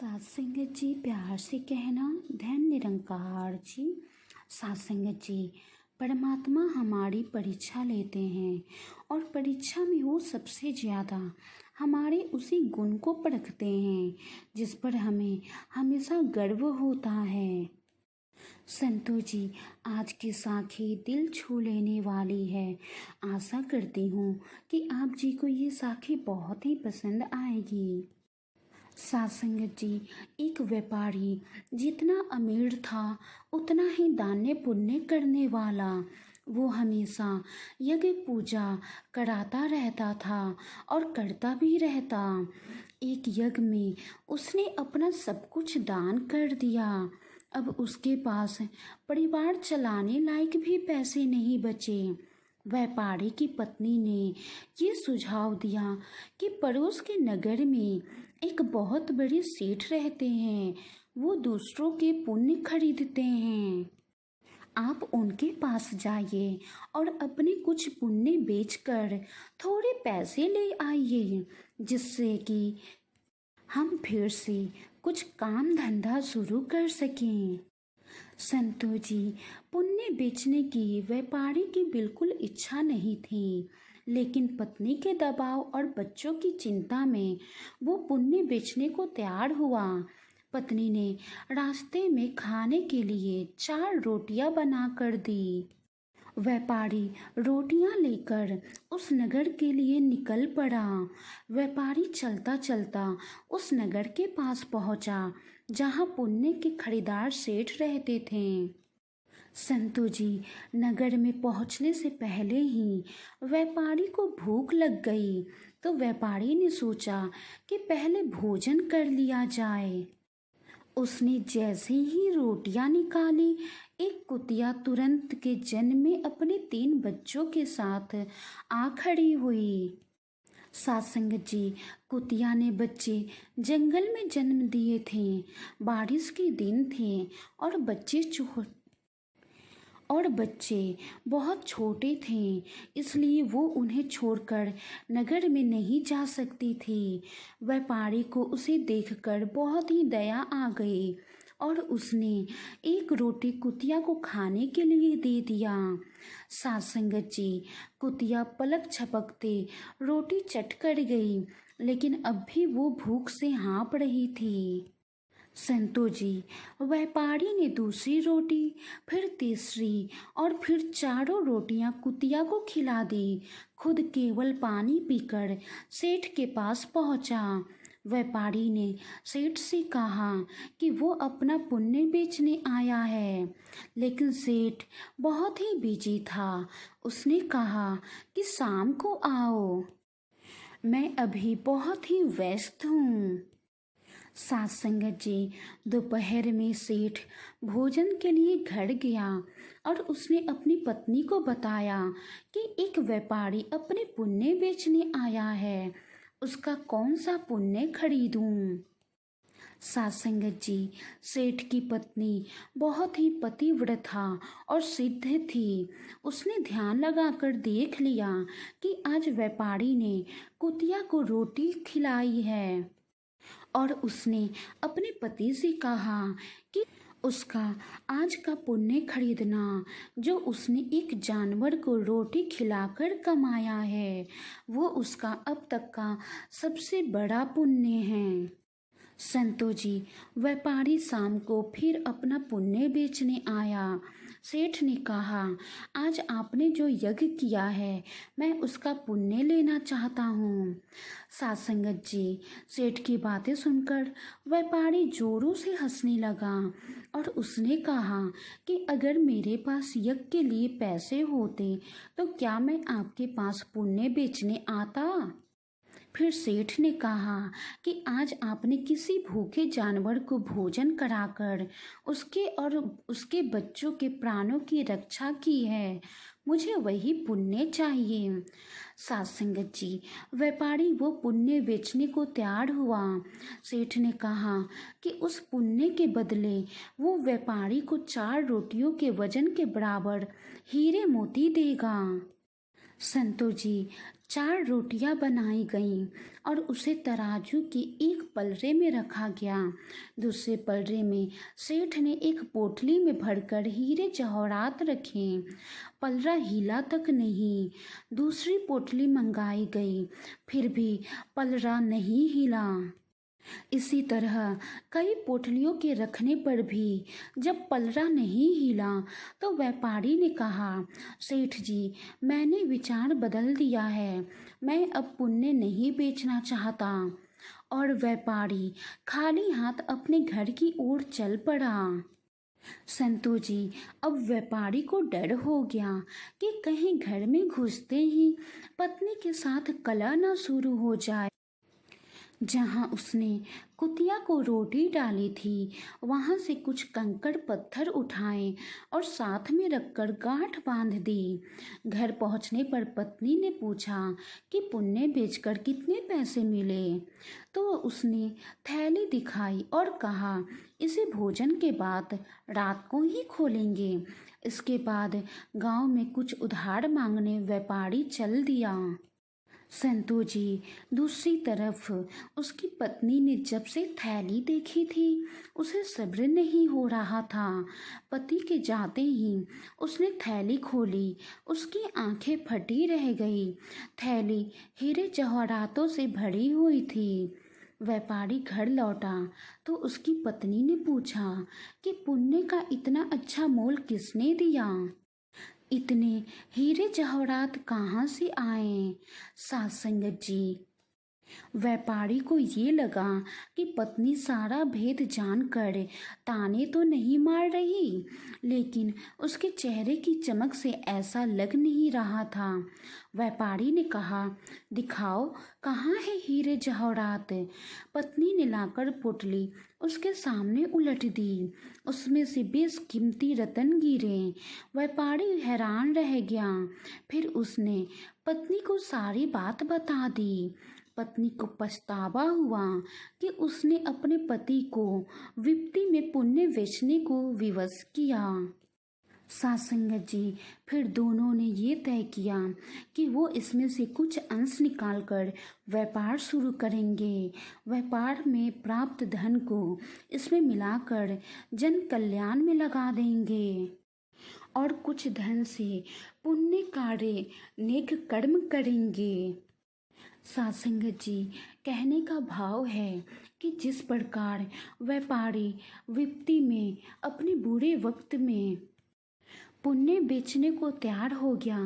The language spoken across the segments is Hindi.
सत्संगत जी प्यार से कहना। धन निरंकार जी। सत्संगत जी, परमात्मा हमारी परीक्षा लेते हैं और परीक्षा में वो सबसे ज़्यादा हमारे उसी गुण को परखते हैं जिस पर हमें हमेशा गर्व होता है। संतो जी, आज की साखी दिल छू लेने वाली है। आशा करती हूँ कि आप जी को ये साखी बहुत ही पसंद आएगी। सत्संगत जी, एक व्यापारी जितना अमीर था उतना ही दान पुण्य करने वाला। वो हमेशा यज्ञ पूजा कराता रहता था और करता भी रहता। एक यज्ञ में उसने अपना सब कुछ दान कर दिया। अब उसके पास परिवार चलाने लायक भी पैसे नहीं बचे। व्यापारी की पत्नी ने ये सुझाव दिया कि पड़ोस के नगर में एक बहुत बड़े सेठ रहते हैं। वो दूसरों के पुण्य खरीदते हैं। आप उनके पास जाइए और अपने कुछ पुण्य बेचकर थोड़े पैसे ले आइए, जिससे कि हम फिर से कुछ काम धंधा शुरू कर सकें। संतो जी, पुण्य बेचने की व्यापारी की बिल्कुल इच्छा नहीं थी, लेकिन पत्नी के दबाव और बच्चों की चिंता में वो पुण्य बेचने को तैयार हुआ। पत्नी ने रास्ते में खाने के लिए 4 रोटियां बना कर दी। व्यापारी रोटियां लेकर उस नगर के लिए निकल पड़ा। व्यापारी चलता चलता उस नगर के पास पहुंचा जहां पुण्य के खरीदार सेठ रहते थे। संतो जी, नगर में पहुंचने से पहले ही व्यापारी को भूख लग गई, तो व्यापारी ने सोचा कि पहले भोजन कर लिया जाए। उसने जैसे ही रोटियां निकाली, एक कुतिया तुरंत के जन्म में अपने 3 बच्चों के साथ आ खड़ी हुई। सत्संगत जी, कुतिया ने बच्चे जंगल में जन्म दिए थे। बारिश के दिन थे और बच्चे बहुत छोटे थे, इसलिए वो उन्हें छोड़कर नगर में नहीं जा सकती थी। व्यापारी को उसे देखकर बहुत ही दया आ गई और उसने एक रोटी कुतिया को खाने के लिए दे दिया। सत्संगत जी, कुतिया पलक झपकते रोटी चट कर गई, लेकिन अब भी वो भूख से हाँफ रही थी। संतो जी, व्यापारी ने दूसरी रोटी, फिर तीसरी और फिर 4 रोटियां कुतिया को खिला दी। खुद केवल पानी पीकर सेठ के पास पहुंचा। व्यापारी ने सेठ से कहा कि वो अपना पुण्य बेचने आया है, लेकिन सेठ बहुत ही बिजी था। उसने कहा कि शाम को आओ, मैं अभी बहुत ही व्यस्त हूँ। सत्संगत जी, दोपहर में सेठ भोजन के लिए घर गया और उसने अपनी पत्नी को बताया कि एक व्यापारी अपने पुण्य बेचने आया है, उसका कौन सा पुण्य खरीदूं। सत्संगत जी, सेठ की पत्नी बहुत ही पतिव्रता और सिद्ध थी। उसने ध्यान लगाकर देख लिया कि आज व्यापारी ने कुतिया को रोटी खिलाई है और उसने अपने पति से कहा कि उसका आज का पुण्य खरीदना, जो उसने एक जानवर को रोटी खिलाकर कमाया है, वो उसका अब तक का सबसे बड़ा पुण्य है। संतो जी, व्यापारी शाम को फिर अपना पुण्य बेचने आया। सेठ ने कहा, आज आपने जो यज्ञ किया है, मैं उसका पुण्य लेना चाहता हूँ। सत्संगत जी, सेठ की बातें सुनकर व्यापारी जोरों से हंसने लगा और उसने कहा कि अगर मेरे पास यज्ञ के लिए पैसे होते तो क्या मैं आपके पास पुण्य बेचने आता। फिर सेठ ने कहा कि आज आपने किसी भूखे जानवर को भोजन कराकर उसके और उसके बच्चों के प्राणों की रक्षा की है, मुझे वही पुण्य चाहिए। सत्संगत जी, व्यापारी वो पुण्य बेचने को तैयार हुआ। सेठ ने कहा कि उस पुण्य के बदले वो व्यापारी को 4 रोटियों के वजन के बराबर हीरे मोती देगा। संतो जी, 4 रोटियां बनाई गईं और उसे तराजू के एक पलरे में रखा गया। दूसरे पलरे में सेठ ने एक पोटली में भरकर हीरे जवाहरात रखे। पलरा हिला तक नहीं। दूसरी पोटली मंगाई गई, फिर भी पलरा नहीं हिला। इसी तरह कई पोटलियों के रखने पर भी जब पलरा नहीं हिला तो व्यापारी ने कहा, सेठ जी, मैंने विचार बदल दिया है, मैं अब पुण्य नहीं बेचना चाहता। और व्यापारी खाली हाथ अपने घर की ओर चल पड़ा। संतू जी, अब व्यापारी को डर हो गया कि कहीं घर में घुसते ही पत्नी के साथ कलह न शुरू हो जाए। जहाँ उसने कुतिया को रोटी डाली थी, वहाँ से कुछ कंकड़ पत्थर उठाए और साथ में रखकर गांठ बांध दी। घर पहुँचने पर पत्नी ने पूछा कि पुण्य बेचकर कितने पैसे मिले। तो उसने थैली दिखाई और कहा, इसे भोजन के बाद रात को ही खोलेंगे। इसके बाद गांव में कुछ उधार मांगने व्यापारी चल दिया। संतू जी, दूसरी तरफ उसकी पत्नी ने जब से थैली देखी थी, उसे सब्र नहीं हो रहा था। पति के जाते ही उसने थैली खोली। उसकी आंखें फटी रह गई। थैली हीरे जवाहरातों से भरी हुई थी। व्यापारी घर लौटा तो उसकी पत्नी ने पूछा कि पुण्य का इतना अच्छा मोल किसने दिया? इतने हीरे जवाहरात कहाँ से आए? साथ संगत जी, व्यापारी को ये लगा कि पत्नी सारा भेद जानकर ताने तो नहीं मार रही, लेकिन उसके चेहरे की चमक से ऐसा लग नहीं रहा था। व्यापारी ने कहा, दिखाओ कहाँ है हीरे जवाहरात। पत्नी ने लाकर पोटली उसके सामने उलट दी। उसमें से बेशकीमती रतन गिरे। व्यापारी हैरान रह गया। फिर उसने पत्नी को सारी बात बता दी। पत्नी को पछतावा हुआ कि उसने अपने पति को विपत्ति में पुण्य बेचने को विवश किया। सासंगत जी, फिर दोनों ने ये तय किया कि वो इसमें से कुछ अंश निकालकर व्यापार शुरू करेंगे। व्यापार में प्राप्त धन को इसमें मिलाकर जन कल्याण में लगा देंगे और कुछ धन से पुण्य कार्य नेक कर्म करेंगे। सासंगत जी, कहने का भाव है कि जिस प्रकार व्यापारी विपत्ति में अपने बुरे वक्त में पुण्य बेचने को तैयार हो गया,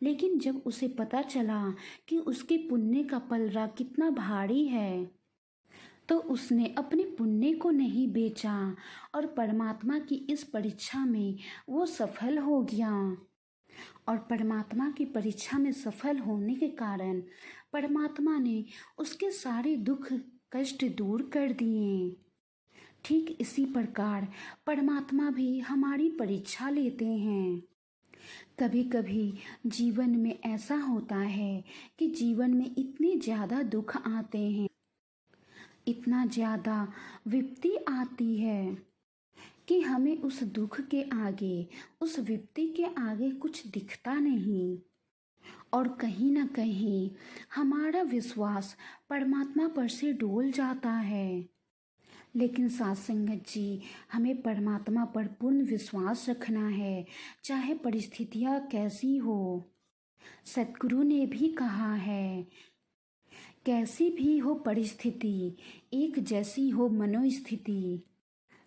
लेकिन जब उसे पता चला कि उसके पुण्य का पलड़ा कितना भारी है, तो उसने अपने पुण्य को नहीं बेचा और परमात्मा की इस परीक्षा में वो सफल हो गया। और परमात्मा की परीक्षा में सफल होने के कारण परमात्मा ने उसके सारे दुख कष्ट दूर कर दिए। ठीक इसी प्रकार परमात्मा भी हमारी परीक्षा लेते हैं। कभी कभी जीवन में ऐसा होता है कि जीवन में इतने ज़्यादा दुख आते हैं, इतना ज़्यादा विपत्ति आती है कि हमें उस दुख के आगे, उस विपत्ति के आगे कुछ दिखता नहीं और कहीं ना कहीं हमारा विश्वास परमात्मा पर से डोल जाता है। लेकिन साथ संगत जी, हमें परमात्मा पर पूर्ण विश्वास रखना है, चाहे परिस्थितियाँ कैसी हो। सतगुरु ने भी कहा है, कैसी भी हो परिस्थिति, एक जैसी हो मनोस्थिति।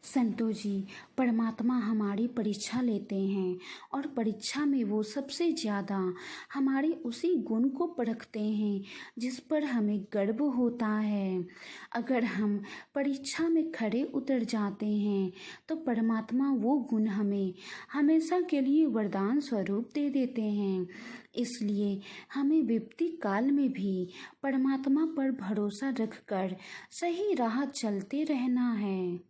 संतो जी, परमात्मा हमारी परीक्षा लेते हैं और परीक्षा में वो सबसे ज़्यादा हमारे उसी गुण को परखते हैं जिस पर हमें गर्व होता है। अगर हम परीक्षा में खरे उतर जाते हैं तो परमात्मा वो गुण हमें हमेशा के लिए वरदान स्वरूप दे देते हैं। इसलिए हमें विपत्ति काल में भी परमात्मा पर भरोसा रखकर सही राह चलते रहना है।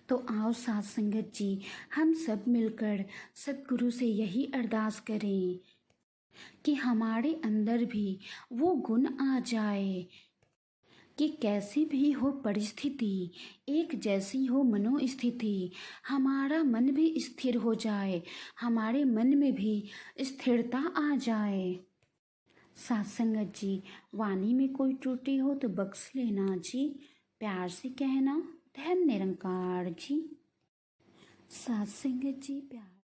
तो आओ साथ संगत जी, हम सब मिलकर सतगुरु से यही अरदास करें कि हमारे अंदर भी वो गुण आ जाए कि कैसी भी हो परिस्थिति, एक जैसी हो मनोस्थिति, हमारा मन भी स्थिर हो जाए, हमारे मन में भी स्थिरता आ जाए। साथ संगत जी, वाणी में कोई त्रुटि हो तो बख्श लेना जी, प्यार से कहना। धन्य निरंकार जी। साथ संगत जी, प्यार।